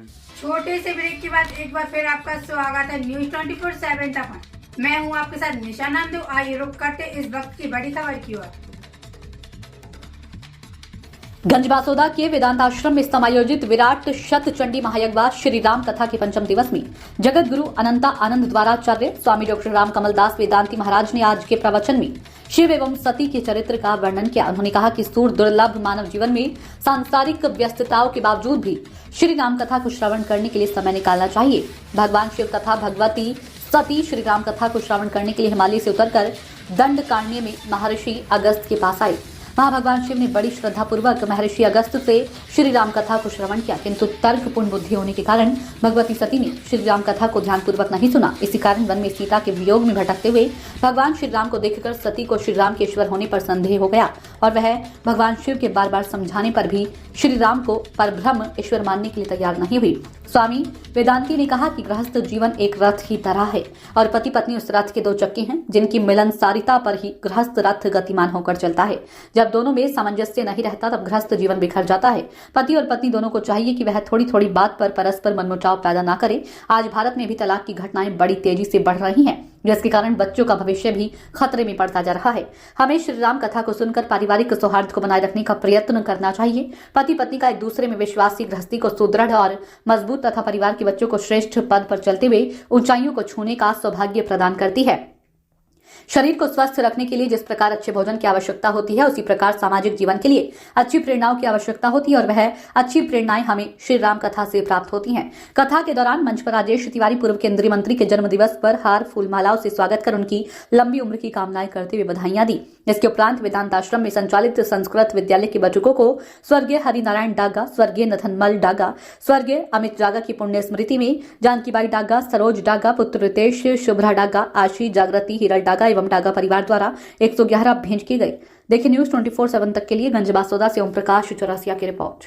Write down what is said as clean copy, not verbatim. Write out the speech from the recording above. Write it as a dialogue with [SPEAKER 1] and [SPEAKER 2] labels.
[SPEAKER 1] छोटे से ब्रेक के बाद एक बार फिर आपका स्वागत है न्यूज 24/7 तक। मैं हूं आपके साथ निशा नामदेव। आइए रुक करते इस वक्त की बड़ी खबर की ओर।
[SPEAKER 2] गंजबासौदा के वेदांत आश्रम में समायोजित विराट शत चंडी महायज्ञ श्री राम कथा के पंचम दिवस में जगत गुरु अनंता आनंद द्वाराचार्य स्वामी डॉक्टर राम कमल दास वेदांती महाराज ने आज के प्रवचन में शिव एवं सती के चरित्र का वर्णन किया। उन्होंने कहा कि सूर दुर्लभ मानव जीवन में सांसारिक व्यस्तताओं के बावजूद भी श्री राम कथा को श्रवण करने के लिए समय निकालना चाहिए। भगवान शिव तथा भगवती सती श्री राम कथा को श्रवण करने के लिए हिमालय से उतरकर दंडकारण्य में महर्षि अगस्त के पास आए। वहां भगवान शिव ने बड़ी श्रद्धा पूर्वक महर्षि अगस्त से श्री राम कथा को श्रवण किया, किंतु तर्कपूर्ण बुद्धि होने के कारण भगवती सती ने श्री राम कथा को ध्यानपूर्वक नहीं सुना। इसी कारण वन में सीता के वियोग में भटकते हुए भगवान श्री राम को देखकर सती को श्री राम के ईश्वर होने पर संदेह हो गया और वह भगवान शिव के बार बार समझाने पर भी श्री राम को परब्रह्म ईश्वर मानने के लिए तैयार नहीं हुई। स्वामी वेदांती ने कहा कि गृहस्थ जीवन एक रथ की तरह है और पति पत्नी उस रथ के दो चक्के हैं, जिनकी मिलनसारिता पर ही गृहस्थ रथ गतिमान होकर चलता है। जब दोनों में सामंजस्य नहीं रहता तब गृहस्थ जीवन बिखर जाता है। पति और पत्नी दोनों को चाहिए कि वह थोड़ी थोड़ी बात पर परस्पर मनमुटाव पैदा न करे। आज भारत में भी तलाक की घटनाएं बड़ी तेजी से बढ़ रही हैं, जिसके कारण बच्चों का भविष्य भी खतरे में पड़ता जा रहा है। हमें श्री राम कथा को सुनकर पारिवारिक सौहार्द को बनाए रखने का प्रयत्न करना चाहिए। पति पत्नी का एक दूसरे में विश्वासी गृहस्थी को सुदृढ़ और मजबूत तथा परिवार के बच्चों को श्रेष्ठ पद पर चलते हुए ऊंचाइयों को छूने का सौभाग्य प्रदान करती है। शरीर को स्वस्थ रखने के लिए जिस प्रकार अच्छे भोजन की आवश्यकता होती है, उसी प्रकार सामाजिक जीवन के लिए अच्छी प्रेरणाओं की आवश्यकता होती है और वह अच्छी प्रेरणाएं हमें श्री राम कथा से प्राप्त होती हैं। कथा के दौरान मंच पर राजेश तिवारी पूर्व केंद्रीय मंत्री के जन्म दिवस पर हार फूल मालाओं से स्वागत कर उनकी लंबी उम्र की कामनाएं करते हुए बधाइयां दी। इसके उपरांत वेदांत आश्रम में संचालित संस्कृत विद्यालय के बच्चों को स्वर्गीय हरिनारायण डागा, स्वर्गीय नथनमल डागा, स्वर्गीय अमित डागा की पुण्य स्मृति में जानकीबाई डागा, सरोज डागा, पुत्र रितेश, शुभ्रा डागा, आशी, जागृति, हिरल डागा एवं डागा परिवार द्वारा 111 भेंट की गई। देखिए न्यूज 24/7 तक के लिए गंजबासौदा से ओम प्रकाश चौरसिया की रिपोर्ट।